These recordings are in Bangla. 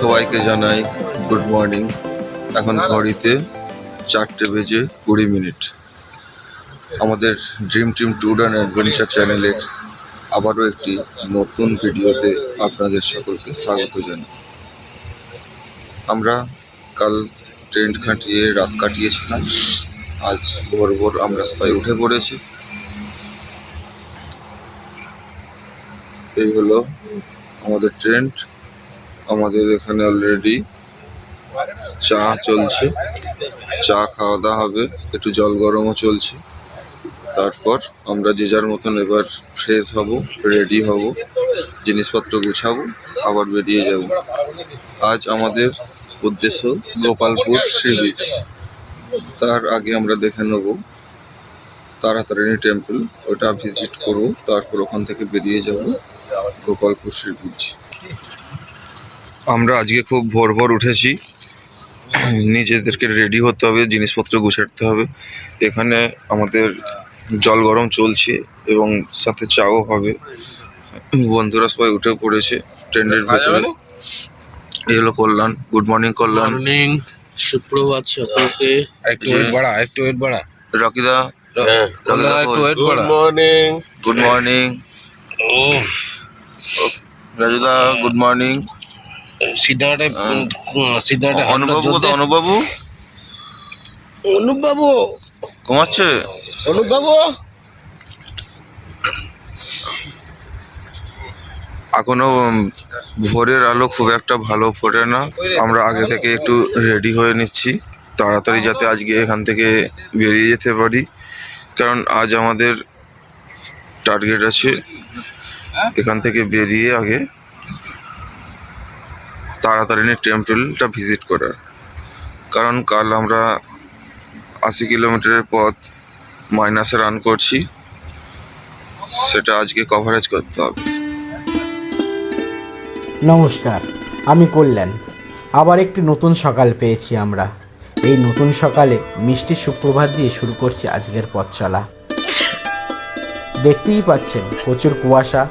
সবাইকে জানাই গুড মর্নিং। এখন ঘড়িতে 4:20 আমাদের dream team tour and adventure চ্যানেলের আবারও একটি নতুন ভিডিওতে আপনাদের সকলকে স্বাগত জানাই। আমরা কাল টেন্ট খাটিয়ে রাত কাটিয়েছিলাম। আজ ভোর ভোর আমরা সবাই উঠে পড়েছি। এই হলো আমাদের টেন্ট। আমাদের এখানে অলরেডি চা চলছে, চা খাওয়া দাওয়া হবে, একটু জল গরমও চলছে। তারপর আমরা যে যার মতন এবার ফ্রেশ হব, রেডি হব, জিনিসপত্র গুছাবো, আবার বেরিয়ে যাব। আজ আমাদের উদ্দেশ্য গোপালপুর সি বিচ। তার আগে আমরা দেখে নেব তারাতারিণী টেম্পল, ওটা ভিজিট করব। তারপর ওখান থেকে বেরিয়ে যাব গোপালপুর সি বিচ। আমরা আজকে খুব ভোর ভোর উঠেছি, নিজেদেরকে রেডি হতে হবে, জিনিসপত্র গুছাতে হবে। এখানে আমাদের জল গরম চলছে এবং সাথে চাও হবে। বন্ধুরা সবাই উঠে পড়েছে ট্রেনের ভেতরে। এই হলো Kalyan. Good morning Kalyan. Morning, সুপ্রভাত সকলকে। একটু ওয়েট বাড়া রকিদা, গুড মর্নিং। গুড মর্নিং রাজুদা, গুড মর্নিং। অনুবাবু ঘুমাচ্ছে। এখনো ভোরের আলো খুব একটা ভালো ফোটে না। আমরা আগে থেকে একটু রেডি হয়ে নিচ্ছি তাড়াতাড়ি, যাতে আজকে এখান থেকে বেরিয়ে যেতে পারি। কারণ আজ আমাদের টার্গেট আছে এখান থেকে বেরিয়ে আগে তারাতারিণী টেম্পলটা ভিজিট করার। কারণ কাল আমরা 80 কিলোমিটারের পথ মাইনাসে রান করছি, সেটা আজকে কভারেজ করতে হবে। নমস্কার, আমি কল্যাণ। আবার একটি নতুন সকাল পেয়েছি আমরা। এই নতুন সকালে মিষ্টি সুপ্রভাত দিয়ে শুরু করছি আজকের পথ চলা। দেখতেই পাচ্ছেন প্রচুর কুয়াশা,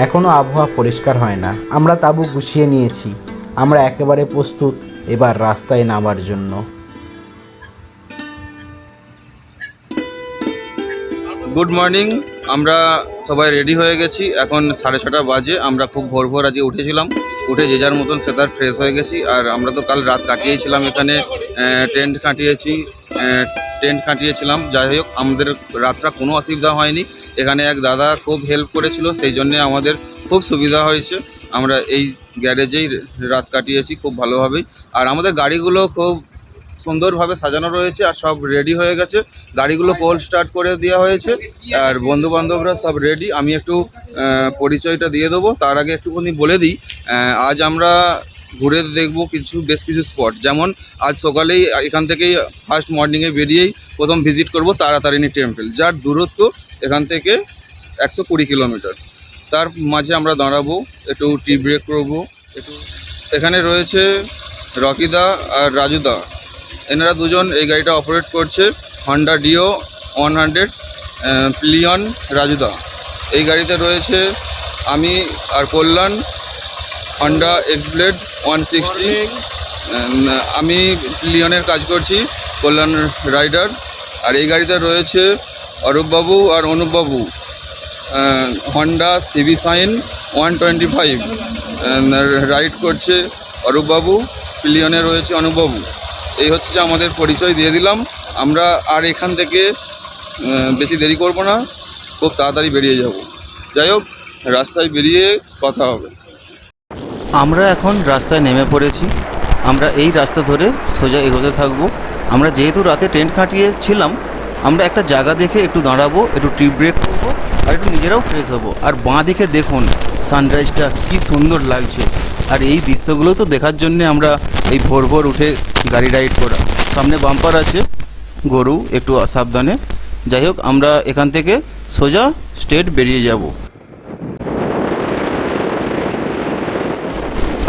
এখনও আবহাওয়া পরিষ্কার হয় না। আমরা তাঁবু গুছিয়ে নিয়েছি, আমরা একেবারে প্রস্তুত এবার রাস্তায় নামার জন্য। Good morning. আমরা সবাই রেডি হয়ে গেছি। এখন 6:30 বাজে। আমরা খুব ভোর ভোর আজকে উঠেছিলাম, উঠে যে যার মতন সে তার ফ্রেশ হয়ে গেছি। আর আমরা তো কাল রাত কাটিয়েছিলাম এখানে, টেন্ট কাটিয়েছিলাম। যাই হোক, আমাদের রাতটা কোনো অসুবিধা হয়নি। এখানে এক দাদা খুব হেল্প করেছিল, সেই জন্যে আমাদের খুব সুবিধা হয়েছে। আমরা এই গ্যারেজেই রাত কাটিয়েছি খুব ভালোভাবেই। আর আমাদের গাড়িগুলো খুব সুন্দরভাবে সাজানো রয়েছে আর সব রেডি হয়ে গেছে। গাড়িগুলো কোল্ড স্টার্ট করে দেওয়া হয়েছে আর বন্ধু বান্ধবরা সব রেডি। আমি একটু পরিচয়টা দিয়ে দেবো, তার আগে একটুখানি বলে দিই। আজ আমরা ঘুরে দেখব বেশ কিছু স্পট। যেমন আজ সকালেই এখান থেকেই ফার্স্ট মর্নিংয়ে বেরিয়েই প্রথম ভিজিট করব তারাতারিণী টেম্পল, যার দূরত্ব এখান থেকে 120 কিলোমিটার। তার মাঝে আমরা দাঁড়াবো, একটু টি ব্রেক করবো। এখানে রয়েছে রকিদা আর রাজুদা, এনারা দুজন এই গাড়িটা অপারেট করছে। Honda deo 100 pillion রাজুদা। এই গাড়িতে রয়েছে আমি আর কল্যাণ, হন্ডা এক্সব্লেড 160। আমি প্লিয়নের কাজ করছি, কল্যাণ রাইডার। আর এই গাড়িতে রয়েছে অরূপবাবু আর অনুপবাবু, হন্ডা সিবি সাইন 125 রাইড করছে অরূপবাবু, প্লিয়নে রয়েছে অনুপবাবু। এই হচ্ছে যে আমাদের পরিচয় দিয়ে দিলাম। আমরা আর এখান থেকে বেশি দেরি করব না, খুব তাড়াতাড়ি বেরিয়ে যাব। যাই হোক, রাস্তায় বেরিয়ে কথা হবে। আমরা এখন রাস্তায় নেমে পড়েছি। আমরা এই রাস্তা ধরে সোজা এগোতে থাকবো। আমরা যেহেতু রাতে টেন্ট কাটিয়েছিলাম, আমরা একটা জায়গা দেখে একটু দাঁড়াবো, একটু টি ব্রেক করবো, আর একটু নিজেরাও ফ্রেশ হবো। আর বাঁ দিকে দেখুন সানরাইজটা কি সুন্দর লাগছে। আর এই দৃশ্যগুলো তো দেখার জন্যে আমরা এই ভোর ভোর উঠে গাড়ি রাইড করা। সামনে বাম্পার আছে, গরু একটু সাবধানে। যাই হোক, আমরা এখান থেকে সোজা স্ট্রেট বেরিয়ে যাব।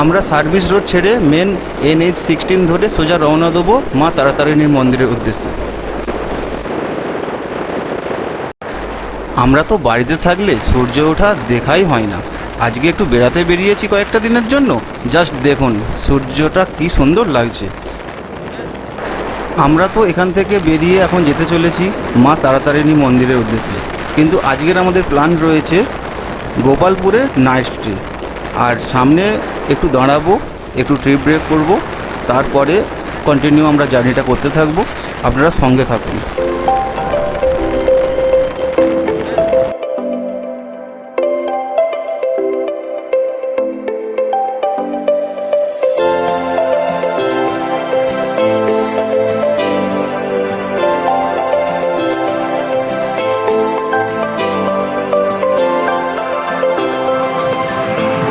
আমরা সার্ভিস রোড ছেড়ে মেন NH-16 ধরে সোজা রওনা দেবো মা তারাতারিণীর মন্দিরের উদ্দেশ্যে। আমরা তো বাড়িতে থাকলে সূর্য ওঠা দেখাই হয় না। আজকে একটু বেড়াতে বেরিয়েছি কয়েকটা দিনের জন্য। জাস্ট দেখুন সূর্যটা কি সুন্দর লাগছে। আমরা তো এখান থেকে বেরিয়ে এখন যেতে চলেছি মা তারাতারিণী মন্দিরের উদ্দেশ্যে। কিন্তু আজকের আমাদের প্ল্যান রয়েছে গোপালপুরের নাইট স্টে। আর সামনে একটু দাঁড়াবো, একটু ট্রিপ ব্রেক করব, তারপরে কন্টিনিউ আমরা জার্নিটা করতে থাকবো। আপনারা সঙ্গে থাকুন।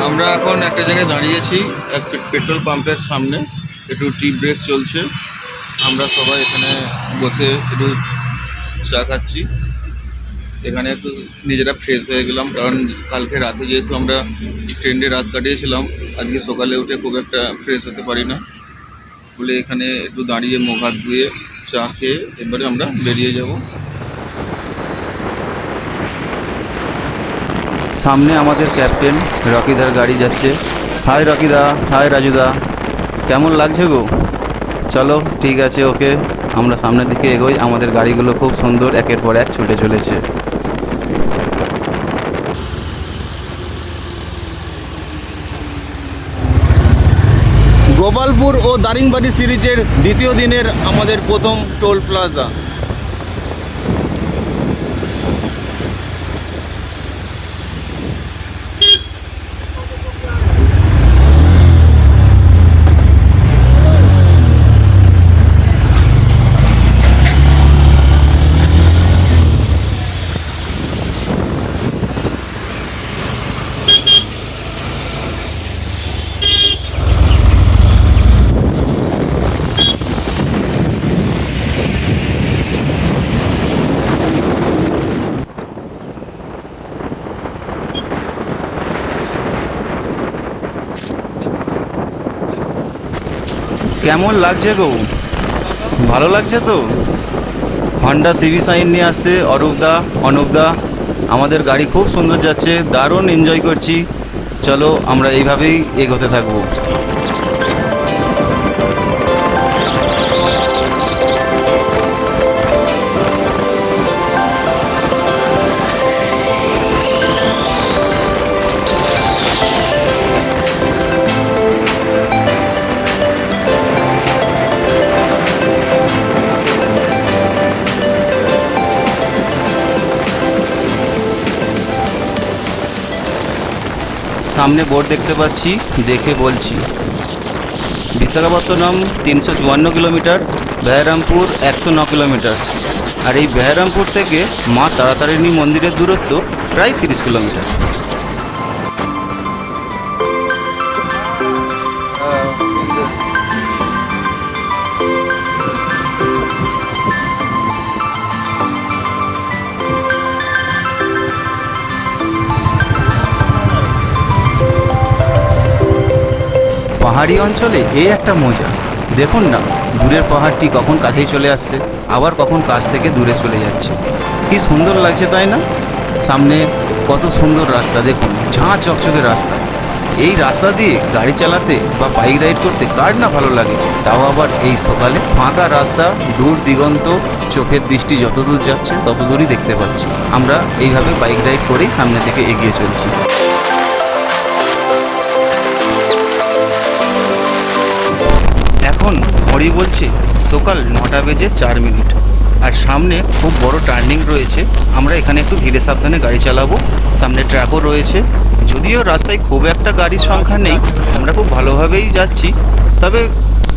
আমরা এখন একটা জায়গায় দাঁড়িয়েছি, একটা পেট্রোল পাম্পের সামনে। একটু টি ব্রেক চলছে। আমরা সবাই এখানে বসে একটু চা খাচ্ছি। এখানে একটু নিজেরা ফ্রেশ হয়ে গেলাম, কারণ কালকে রাতে যেহেতু আমরা ট্রেনে রাত কাটিয়েছিলাম, আজকে সকালে উঠে খুব একটা ফ্রেশ হতে পারি না বলে এখানে একটু দাঁড়িয়ে মুখ হাত ধুয়ে চা খেয়ে এবারে আমরা বেরিয়ে যাব। সামনে আমাদের ক্যাপ্টেন রকিদার গাড়ি যাচ্ছে। হাই রকিদা, হাই রাজুদা, কেমন লাগছে গো? চলো ঠিক আছে, ওকে, আমরা সামনের দিকে এগোই। আমাদের গাড়িগুলো খুব সুন্দর একের পর এক ছুটে চলেছে। গোপালপুর ও দারিংবাড়ি সিরিজের দ্বিতীয় দিনের আমাদের প্রথম টোল প্লাজা। কেমন লাগছে গো? ভালো লাগছে তো? হন্ডা সিভি সাইন নিয়ে আসছে অনুপদা। আমাদের গাড়ি খুব সুন্দর যাচ্ছে, দারুণ এনজয় করছি। চলো আমরা এইভাবেই এগোতে থাকবো। সামনে বোর্ড দেখতে পাচ্ছি, দেখে বলছি। Visakhapatnam 354 kilometre, Berhampur 109 kilometre. আর এই বেহারামপুর থেকে মা তারাতারিণী মন্দিরের দূরত্ব প্রায় 30 কিলোমিটার। পাহাড়ি অঞ্চলে এই একটা মজা। দেখুন না, দূরের পাহাড়টি কখন কাছেই চলে আসছে, আবার কখন কাছ থেকে দূরে চলে যাচ্ছে। কি সুন্দর লাগছে তাই না? সামনে কত সুন্দর রাস্তা, দেখুন, ঝাঁ চকচকে রাস্তা। এই রাস্তা দিয়ে গাড়ি চালাতে বা বাইক রাইড করতে কার না ভালো লাগে? তাও আবার এই সকালে ফাঁকা রাস্তা, দূর দিগন্ত, চোখের দৃষ্টি যত দূর যাচ্ছে তত দূরই দেখতে পাচ্ছি। আমরা এইভাবে বাইক রাইড করেই সামনের দিকে এগিয়ে চলছি। এখন ঘড়ি বলছে সকাল 9:04। আর সামনে খুব বড় টার্নিং রয়েছে। আমরা এখানে একটু ধীরে সাবধানে গাড়ি চালাবো। সামনে ট্র্যাকও রয়েছে। যদিও রাস্তায় খুব একটা গাড়ির সংখ্যা নেই, আমরা খুব ভালোভাবেই যাচ্ছি, তবে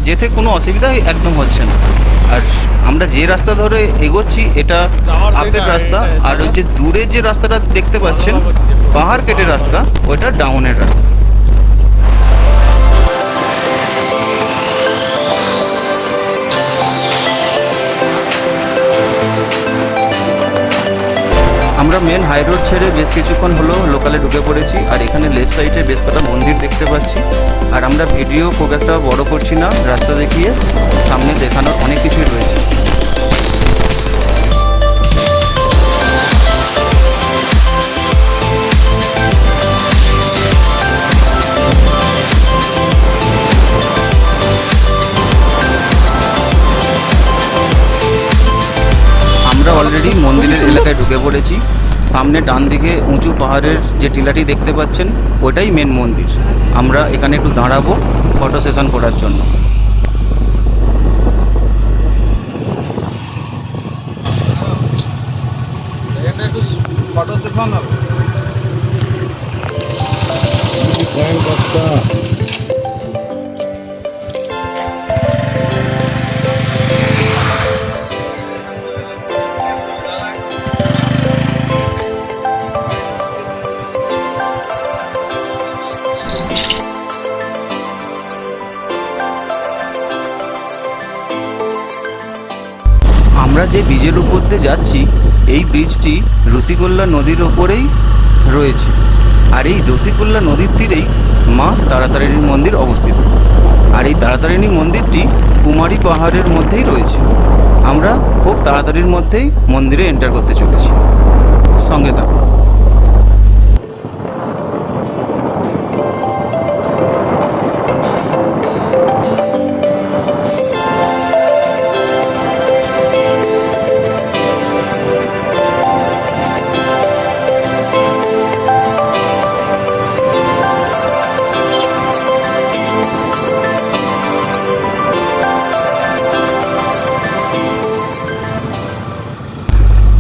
যেতে কোনো অসুবিধা একদম হচ্ছে না। আর আমরা যে রাস্তা ধরে এগোচ্ছি এটা আপের রাস্তা, আর ওই যে দূরে যে রাস্তাটা দেখতে পাচ্ছেন পাহাড় কেটে রাস্তা, ওইটা ডাউনের রাস্তা। আমরা মেন হাই রোড ছেড়ে বেশ কিছুক্ষণ হলো লোকালে ঢুকে পড়েছি, আর এখানে লেফট সাইডে বেশ কটা মন্দির দেখতে পাচ্ছি। আর আমরা ভিডিও খুব একটা বড় করছি না, রাস্তা দেখিয়ে সামনে দেখানোর অনেক কিছুই রয়েছে। আমরা অলরেডি মন্দিরের এলাকায় ঢুকে পড়েছি। সামনে ডান দিকে উঁচু পাহাড়ের যে টিলাটি দেখতে পাচ্ছেন ওটাই মেন মন্দির। আমরা এখানে একটু দাঁড়াবো ফটো সেশন করার জন্য। ফটো সেশন হবে। আমরা যে ব্রিজের উপর দিয়ে যাচ্ছি এই ব্রিজটি রসিকোল্লা নদীর ওপরেই রয়েছে, আর এই রসিকোল্লা নদীর তীরেই মা তারাতারিণী মন্দির অবস্থিত। আর এই তারাতারিণী মন্দিরটি কুমারী পাহাড়ের মধ্যেই রয়েছে। আমরা খুব তাড়াতাড়ির মধ্যেই মন্দিরে এন্টার করতে চলেছি, সঙ্গে থাকুন।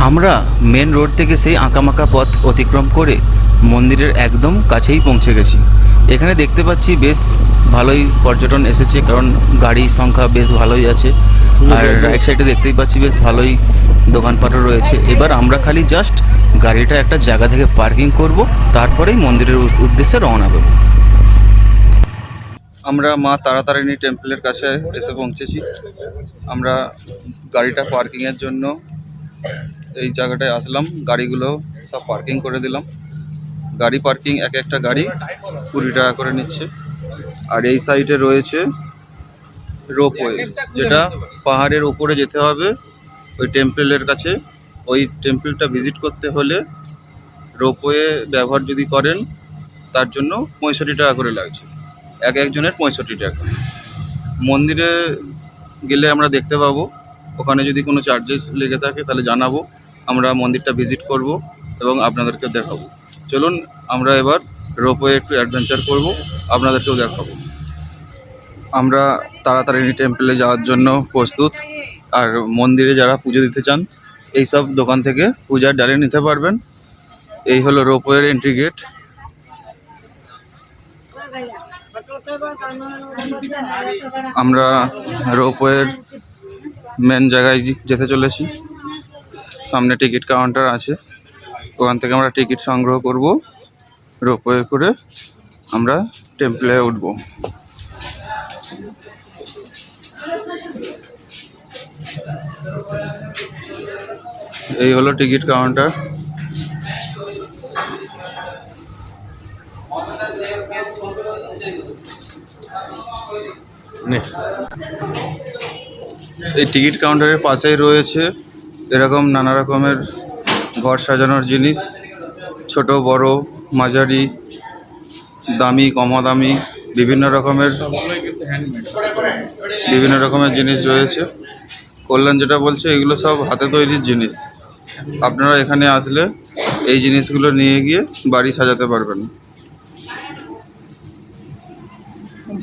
আমরা মেন রোড থেকে সেই আঁকামাকা পথ অতিক্রম করে মন্দিরের একদম কাছেই পৌঁছে গেছি। এখানে দেখতে পাচ্ছি বেশ ভালোই পর্যটন এসেছে, কারণ গাড়ির সংখ্যা বেশ ভালোই আছে। আর রাইট সাইডে দেখতেই পাচ্ছি বেশ ভালোই দোকানপাটও রয়েছে। এবার আমরা খালি জাস্ট গাড়িটা একটা জায়গা থেকে পার্কিং করব, তারপরেই মন্দিরের উদ্দেশ্যে রওনা দেব। আমরা মা তারাতারিণী টেম্পলের কাছে এসে পৌঁছেছি। আমরা গাড়িটা পার্কিংয়ের জন্য এই জায়গাটায় আসলাম, গাড়িগুলো সব পার্কিং করে দিলাম। গাড়ি পার্কিং এক একটা গাড়ি 20 টাকা করে নিচ্ছে। আর এই সাইডে রয়েছে রোপওয়ে, যেটা পাহাড়ের উপরে যেতে হবে ওই টেম্পলের কাছে। ওই টেম্পলটা ভিজিট করতে হলে রোপওয়ে ব্যবহার যদি করেন তার জন্য 65 টাকা করে লাগছে, একজনের 65 টাকা। মন্দিরে গেলে আমরা দেখতে পাবো, ওখানে যদি কোনো চার্জেস লেগে থাকে তাহলে জানাবো, আমরা মন্দিরটা ভিজিট করব এবং আপনাদেরকে দেখাবো। চলুন আমরা এবার রোপওয়ে একটু অ্যাডভেঞ্চার করব, আপনাদেরকেও দেখাবো। আমরা তারাতারিণী টেম্পলে যাওয়ার জন্য প্রস্তুত। আর মন্দিরে যারা পুজো দিতে চান এই সব দোকান থেকে পূজার ডালি নিতে পারবেন। এই হলো রোপওয়ের এন্ট্রি গেট। আমরা রোপওয়ের মেন জায়গায় যেতে চলেছি। সামনে টিকিট কাউন্টার আছে, ওখান থেকে আমরা টিকিট সংগ্রহ করব। রোপওয়ে করে আমরা টেম্পলে উঠব। এই হলো টিকিট কাউন্টার। এই টিকিট কাউন্টারের পাশেই রয়েছে এরকম নানা রকমের ঘর সাজানোর জিনিস, ছোট বড় মাঝারি, দামি কমা দামি, বিভিন্ন রকমের জিনিস রয়েছে। কল্যাণ যেটা বলছে এগুলো সব হাতে তৈরির জিনিস। আপনারা এখানে আসলে এই জিনিসগুলো নিয়ে গিয়ে বাড়ি সাজাতে পারবেন।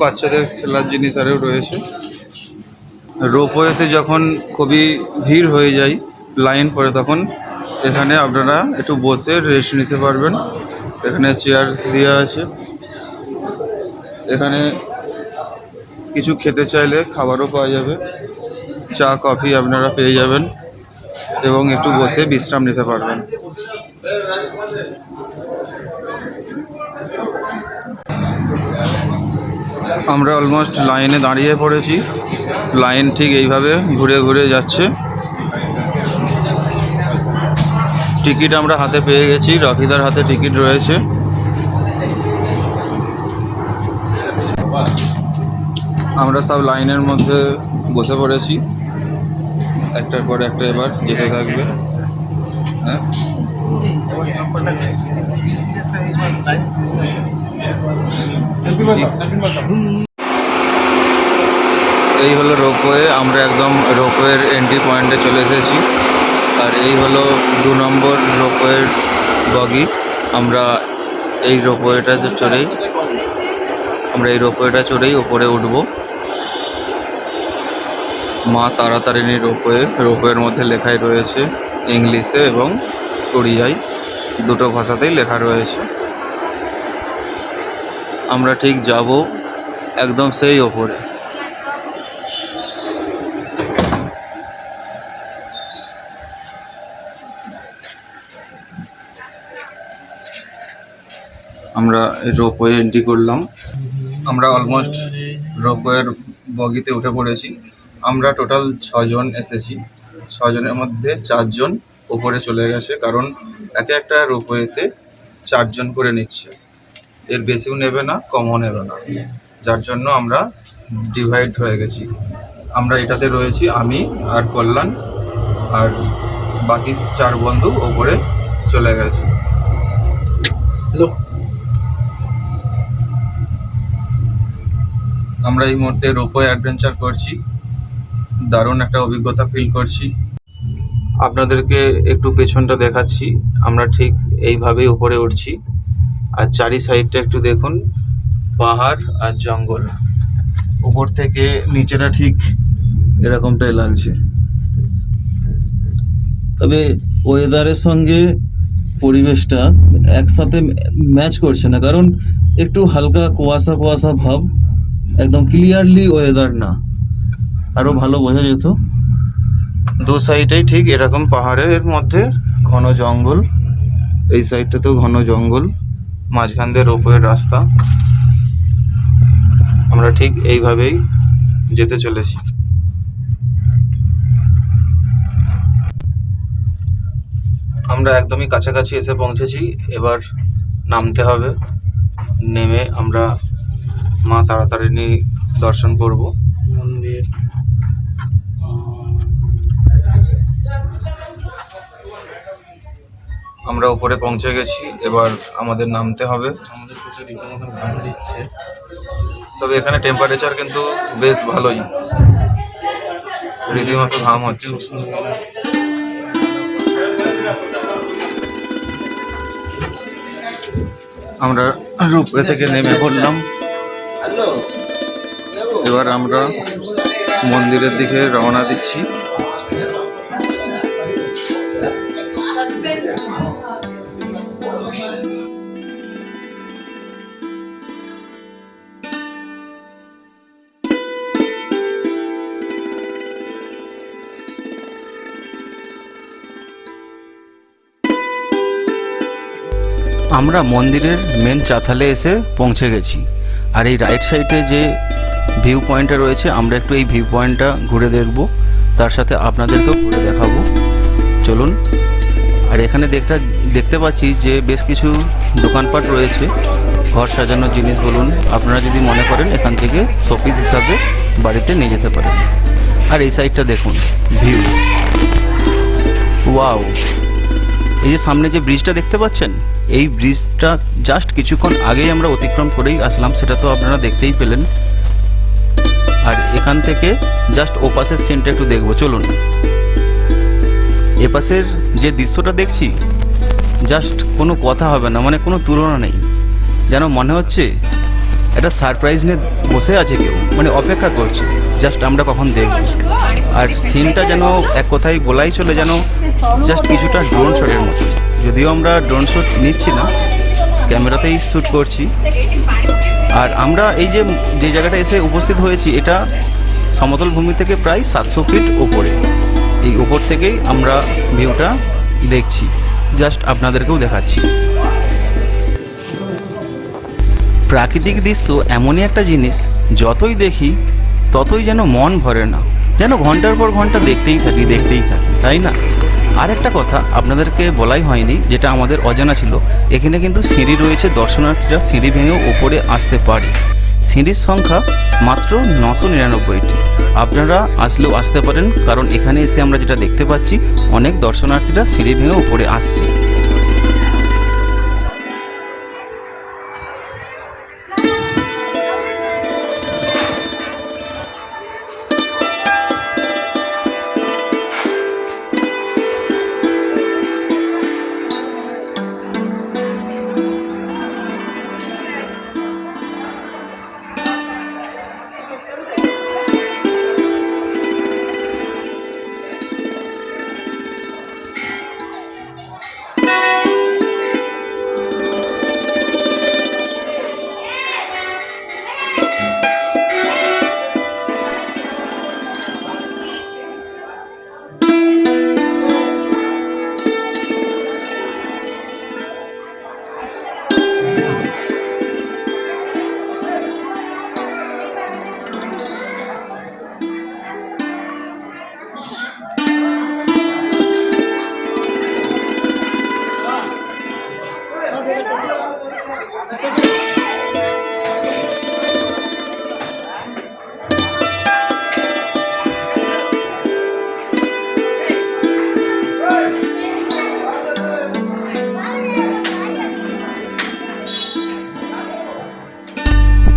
বাচ্চাদের খেলার জিনিস আরও রয়েছে। রোপওয়েতে যখন খুবই ভিড় হয়ে যায়, লাইন পড়ে, তখন এখানে আপনারা একটু বসে রেস্ট নিতে পারবেন। এখানে চেয়ার দেওয়া আছে, এখানে কিছু খেতে চাইলে খাবারও পাওয়া যাবে। চা কফি আপনারা পেয়ে যাবেন এবং একটু বসে বিশ্রাম নিতে পারবেন। আমরা অলমোস্ট লাইনে দাঁড়িয়ে পড়েছি। লাইন ঠিক এইভাবে ঘুরে ঘুরে যাচ্ছে। টিকিট আমরা হাতে পেয়ে গেছি, রকিদার হাতে টিকিট রয়েছে। আমরা সব লাইনের মধ্যে বসে পড়েছি, একটার পর একটা এবার যেতে থাকবে। হ্যাঁ, এই হলো রোপওয়ে। আমরা একদম রোপওয়ের এন্ট্রি পয়েন্টে চলে এসেছি। আর এই হলো 2 নম্বর রোপওয়ের বগি। আমরা এই রোপওয়েটা চড়েই ওপরে উঠব। মা তারাতারিণী রোপওয়ে। রোপওয়ের মধ্যে লেখাই রয়েছে ইংলিশে এবং ওড়িয়ায়, দুটো ভাষাতেই লেখা রয়েছে। আমরা ঠিক যাব একদম সেই ওপরে। আমরা রোপওয়ে এন্ট্রি করলাম। আমরা অলমোস্ট রোপওয়ের বগিতে উঠে পড়েছি। আমরা টোটাল 6 জন এসেছি। 6 জনের মধ্যে 4 জন ওপরে চলে গেছে, কারণ একটা রোপওয়েতে 4 জন করে নিচ্ছে। এর বেশিও নেবে না, কমও নেবে না, যার জন্য আমরা ডিভাইড হয়ে গেছি। আমরা এটাতে রয়েছি, আমি আর কল্যাণ, আর বাকি 4 বন্ধু ওপরে চলে গেছে। আমরা এই মুহূর্তে রোপওয়ে অ্যাডভেঞ্চার করছি। দারুণ একটা অভিজ্ঞতা ফিল করছি। আপনাদেরকে একটু পেছনটা দেখাচ্ছি। আমরা ঠিক এইভাবেই উপরে উঠছি। আর চারি সাইডটা একটু দেখুন, পাহাড় আর জঙ্গল। উপর থেকে নিচেটা ঠিক এরকমটাই লাগছে। তবে ওয়েদারের সঙ্গে পরিবেশটা একসাথে ম্যাচ করছে না, কারণ একটু হালকা কুয়াশা কুয়াশা ভাব, একদম ক্লিয়ারলি ওয়েদার না। আরও ভালো বোঝা যেত। 2 সাইডেই ঠিক এরকম পাহাড়ের মধ্যে ঘন জঙ্গল। এই সাইডটাতেও ঘন জঙ্গল, মাঝখান দিয়ে রোপওয়ের রাস্তা। আমরা ঠিক এইভাবেই যেতে চলেছি। আমরা একদমই কাছাকাছি এসে পৌঁছেছি। এবার নামতে হবে। নেমে আমরা মা তারাতারিণী দর্শন করব। মন্দির আমরা উপরে পৌঁছে গেছি। এবার আমাদের নামতে হবে। আমাদের প্রচুর রীতিমতো ঘাম দিচ্ছে। তবে এখানে টেম্পারেচার কিন্তু বেশ ভালোই, রীতিমতো ঘাম হচ্ছে। আমরা রোপওয়ে থেকে নেমে পড়লাম। এবার আমরা মন্দিরের দিকে রওনা দিচ্ছি। আমরা মন্দিরের মেন চাতালে এসে পৌঁছে গেছি। আর এই রাইট সাইডে যে ভিউ পয়েন্টটা রয়েছে, আমরা একটু এই ভিউ পয়েন্টটা ঘুরে দেখব, তার সাথে আপনাদেরকেও ঘুরে দেখাবো। চলুন। আর এখানে দেখতে পাচ্ছি যে বেশ কিছু দোকানপাট রয়েছে, ঘর সাজানোর জিনিস বলুন। আপনারা যদি মনে করেন এখান থেকে শোপিস হিসাবে বাড়িতে নিয়ে যেতে পারেন। আর এই সাইডটা দেখুন, ভিউ ওয়াও। এই যে সামনে যে ব্রিজটা দেখতে পাচ্ছেন, এই ব্রিজটা জাস্ট কিছুক্ষণ আগেই আমরা অতিক্রম করেই আসলাম, সেটা তো আপনারা দেখতেই পেলেন। আর এখান থেকে জাস্ট ওপাশের সিনটা একটু দেখবো। চলুন। এপাশের যে দৃশ্যটা দেখছি, জাস্ট কোনো কথা হবে না, মানে কোনো তুলনা নেই। যেন মনে হচ্ছে একটা সারপ্রাইজ নিয়ে বসে আছে কেউ, মানে অপেক্ষা করছে জাস্ট আমরা কখন দেখব। আর সিনটা যেন এক কথায় বলাই চলে, যেন জাস্ট কিছুটা ড্রোন শটের মতো। যদিও আমরা ড্রোন শ্যুট নিচ্ছি না, ক্যামেরাতেই শ্যুট করছি। আর আমরা এই যে জায়গাটা এসে উপস্থিত হয়েছি, এটা সমতল ভূমি থেকে প্রায় 700 ফিট ওপরে। এই ওপর থেকেই আমরা ভিউটা দেখছি, জাস্ট আপনাদেরকেও দেখাচ্ছি। প্রাকৃতিক দৃশ্য এমনই একটা জিনিস, যতই দেখি ততই যেন মন ভরে না, যেন ঘন্টার পর ঘন্টা দেখতেই থাকি, তাই না? আর একটা কথা আপনাদেরকে বলাই হয়নি, যেটা আমাদের অজানা ছিল, এখানে কিন্তু সিঁড়ি রয়েছে, দর্শনার্থীরা সিঁড়ি ভেঙেও ওপরে আসতে পারে। সিঁড়ির সংখ্যা মাত্র 999টি। আপনারা আসলেও আসতে পারেন, কারণ এখানে এসে আমরা যেটা দেখতে পাচ্ছি, অনেক দর্শনার্থীরা সিঁড়ি ভেঙে ওপরে আসছে।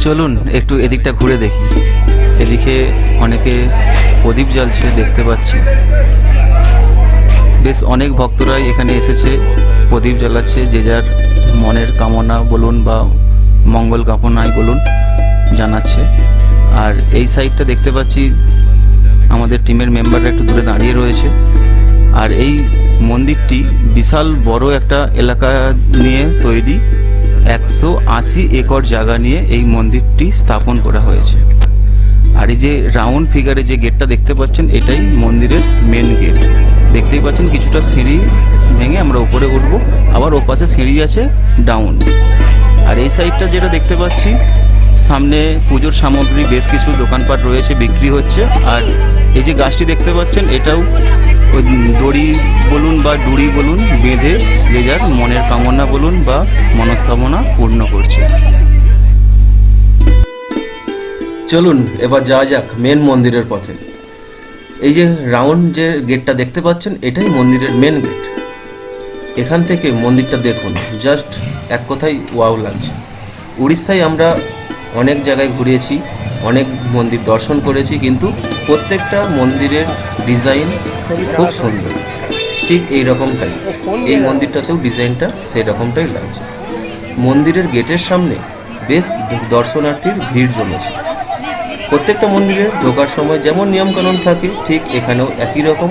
চলুন একটু এদিকটা ঘুরে দেখি। এদিকে অনেকে প্রদীপ জ্বালছে দেখতে পাচ্ছি, বেশ অনেক ভক্তরাই এখানে এসেছে, প্রদীপ জ্বালাচ্ছে, যে যার মনের কামনা বলুন বা মঙ্গল কামনাই বলুন জানাচ্ছে। আর এই সাইডটা দেখতে পাচ্ছি আমাদের টিমের মেম্বাররা একটু দূরে দাঁড়িয়ে রয়েছে। আর এই মন্দিরটি বিশাল বড় একটা এলাকা নিয়ে তৈরি, 180 একর জায়গা নিয়ে এই মন্দিরটি স্থাপন করা হয়েছে। আর এই যে রাউন্ড ফিগারে যে গেটটা দেখতে পাচ্ছেন, এটাই মন্দিরের মেন গেট। দেখতেই পাচ্ছেন কিছুটা সিঁড়ি ভেঙে আমরা উপরে উঠবো, আবার ওপাশে সিঁড়ি আছে ডাউন। আর এই সাইডটা যেটা দেখতে পাচ্ছি, সামনে পুজোর সামগ্রী বেশ কিছু দোকানপাট রয়েছে, বিক্রি হচ্ছে। আর এই যে গাছটি দেখতে পাচ্ছেন, এটাও ওই দড়ি বলুন বা ডুরি বলুন বেঁধে যে যার মনের কামনা বলুন বা মনস্কামনা পূর্ণ করছে। চলুন এবার যাওয়া যাক মেন মন্দিরের পথে। এই যে রাউন্ড যে গেটটা দেখতে পাচ্ছেন, এটাই মন্দিরের মেন গেট। এখান থেকে মন্দিরটা দেখুন, জাস্ট এক কথায় ওয়াও লাগছে। উড়িষ্যায় আমরা অনেক জায়গায় ঘুরেছি, অনেক মন্দির দর্শন করেছি, কিন্তু প্রত্যেকটা মন্দিরের ডিজাইন খুব সুন্দর, ঠিক এই রকমটাই এই মন্দিরটাতেও ডিজাইনটা সেই রকমটাই লাগছে। মন্দিরের গেটের সামনে বেশ দর্শনার্থীর ভিড় জমেছে। প্রত্যেকটা মন্দিরে ঢোকার সময় যেমন নিয়মকানুন থাকে, ঠিক এখানেও একই রকম,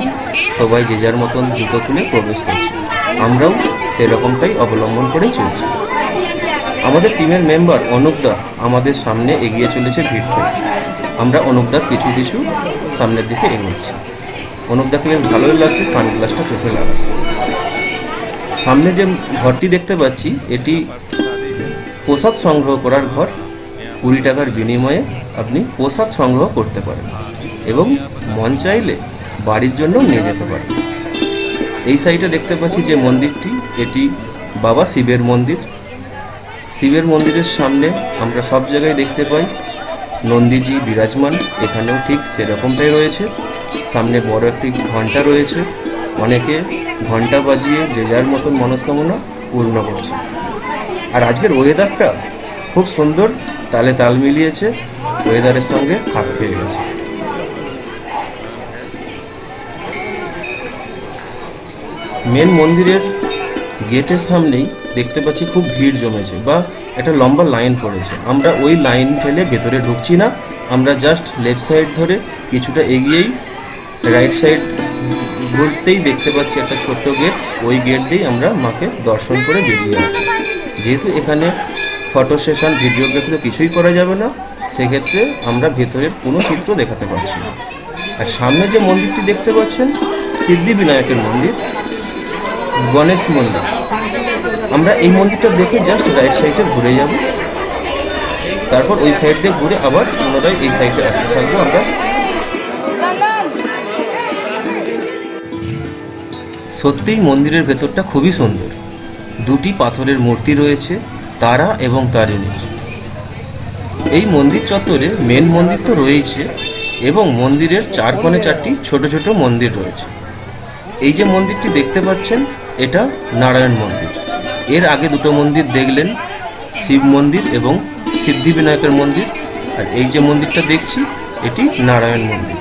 সবাই যে যার মতন জুতো খুলে প্রবেশ করছে। আমরাও সেরকমটাই অবলম্বন করেই চলছি। আমাদের টিমের মেম্বার অনুপদা আমাদের সামনে এগিয়ে চলেছে ভিড় থেকে। আমরা অনুপদার কিছু কিছু সামনের দিকে এগোচ্ছি। অনুপদাকে বেশ ভালোই লাগছে, সানগ্লাসটা চোখে লাগা। সামনে যে ঘরটি দেখতে পাচ্ছি, এটি প্রসাদ সংগ্রহ করার ঘর। 20 টাকার বিনিময়ে আপনি প্রসাদ সংগ্রহ করতে পারেন এবং মন চাইলে বাড়ির জন্য নিয়ে যেতে পারেন। এই সাইডে দেখতে পাচ্ছি যে মন্দিরটি, এটি বাবা শিবের মন্দির। শিবের মন্দিরের সামনে আমরা সব জায়গায় দেখতে পাই নন্দীজি বিরাজমান, এখানেও ঠিক সেরকমটাই রয়েছে। সামনে বড় একটি ঘন্টা রয়েছে, অনেকে ঘন্টা বাজিয়ে যে যার মতন মনস্কামনা পূর্ণ করছে। আর আজকের ওয়েদারটা খুব সুন্দর, তালে তাল মিলিয়েছে, ওয়েদারের সঙ্গে খাপ খেয়ে গেছে। মেন মন্দিরের গেটের সামনেই দেখতে পাচ্ছি খুব ভিড় জমেছে বা একটা লম্বা লাইন পড়েছে। আমরা ওই লাইন ঠেলে ভেতরে ঢুকছি না, আমরা জাস্ট লেফট সাইড ধরে কিছুটা এগিয়েই রাইট সাইড ঘুরতেই দেখতে পাচ্ছি একটা ছোট্ট গেট। ওই গেট দিয়েই আমরা মাকে দর্শন করে বেরিয়ে আসি। যেহেতু এখানে ফটো সেশন, ভিডিওগ্রাফি তো কিছুই করা যাবে না, সেক্ষেত্রে আমরা ভেতরের কোনো চিত্র দেখাতে পারছি না। আর সামনে যে মন্দিরটি দেখতে পাচ্ছেন সিদ্ধিবিনায়কের মন্দির, গণেশ মন্দির। আমরা এই মন্দিরটা দেখে জাস্ট রাইট সাইডে ঘুরে যাব, তারপর ওই সাইড দিয়ে ঘুরে আবার পুনরায় এই সাইডে আসতে থাকবো আমরা। সত্যিই মন্দিরের ভেতরটা খুবই সুন্দর। দুটি পাথরের মূর্তি রয়েছে, তারা এবং তারিণীর। এই মন্দির চত্বরে মেন মন্দির তো রয়েছে এবং মন্দিরের চার কোণে চারটি ছোট ছোট মন্দির রয়েছে। এই যে মন্দিরটি দেখতে পাচ্ছেন এটা নারায়ণ মন্দির। এর আগে দুটো মন্দির দেখলেন, শিব মন্দির এবং সিদ্ধিবিনায়কের মন্দির। আর এই যে মন্দিরটা দেখছি এটি নারায়ণ মন্দির।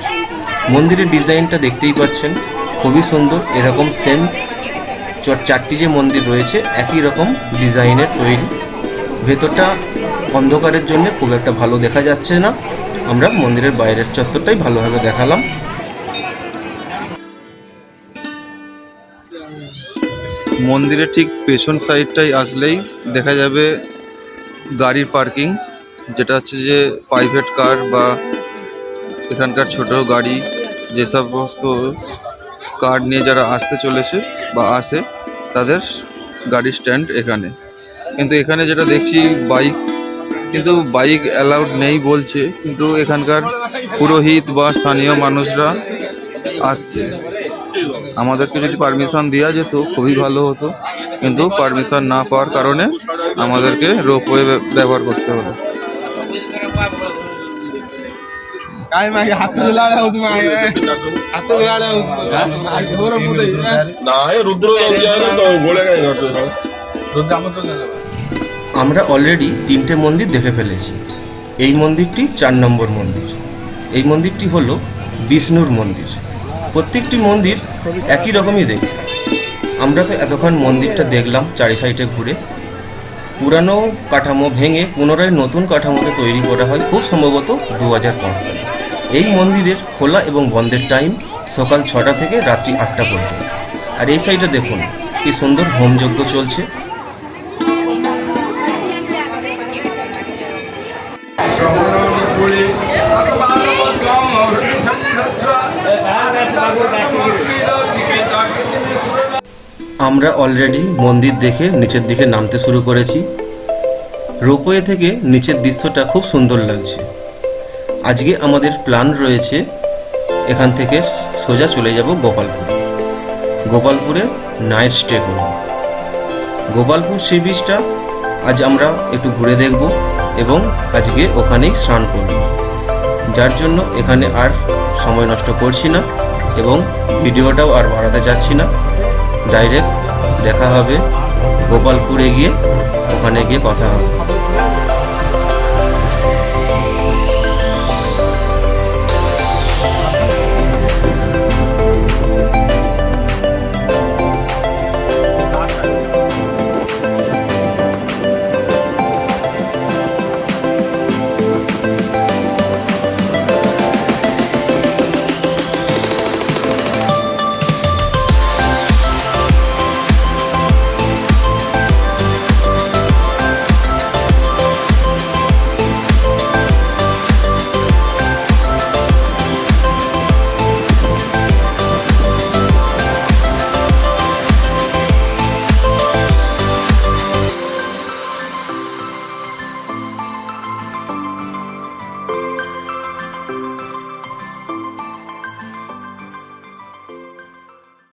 মন্দিরের ডিজাইনটা দেখতেই পাচ্ছেন খুবই সুন্দর। এরকম সেম চারটি যে মন্দির রয়েছে একই রকম ডিজাইনের তৈরি। ভেতরটা অন্ধকারের জন্য খুব একটা ভালো দেখা যাচ্ছে না, আমরা মন্দিরের বাইরের চত্বরটাই ভালোভাবে দেখালাম। মন্দিরের ঠিক পেছন সাইডটাই আসলেই দেখা যাবে গাড়ির পার্কিং, যেটা হচ্ছে যে প্রাইভেট কার বা এখানকার ছোট গাড়ি যে সমস্ত কার নিয়ে যারা আসতে চলেছে বা আসে তাদের গাড়ি স্ট্যান্ড এখানে। কিন্তু এখানে যেটা দেখছি বাইক অ্যালাউড নেই বলছে, কিন্তু এখানকার পুরোহিত বা স্থানীয় মানুষরা আসছে। আমাদেরকে যদি পারমিশন দেওয়া যেত খুবই ভালো হতো, কিন্তু পারমিশন না পাওয়ার কারণে আমাদেরকে রোপওয়ে ব্যবহার করতে হলো। আমরা অলরেডি তিনটে মন্দির দেখে ফেলেছি। এই মন্দিরটি 4 নম্বর মন্দির। এই মন্দিরটি হলো বিষ্ণুর মন্দির। প্রত্যেকটি মন্দির একই রকমই দেখতে। আমরা তো এতক্ষণ মন্দিরটা দেখলাম চারি সাইডে ঘুরে। পুরানো কাঠামো ভেঙে পুনরায় নতুন কাঠামোতে তৈরি করা হয় খুব সম্ভবত 2005 সালে। এই মন্দিরের খোলা এবং বন্ধের টাইম সকাল 6টা থেকে রাত্রি 8টা পর্যন্ত। আর এই সাইডে দেখুন কি সুন্দর হোমযজ্ঞ চলছে। আমরা অলরেডি মন্দির দেখে নিচের দিকে নামতে শুরু করেছি। রোপওয়ে থেকে নিচের দৃশ্যটা খুব সুন্দর লাগছে। আজকে আমাদের প্ল্যান রয়েছে এখান থেকে সোজা চলে যাব গোপালপুরে নাইট স্টে করব। গোপালপুর সি বিচটা আজ আমরা একটু ঘুরে দেখব এবং আজকে ওখানেই স্নান করব, যার জন্য এখানে আর সময় নষ্ট করছি না এবং ভিডিওটাও আর বাড়াতে যাচ্ছি না। ডাইরেক্ট দেখা হবে গোপালপুরে গিয়ে, ওখানে গিয়ে কথা হবে।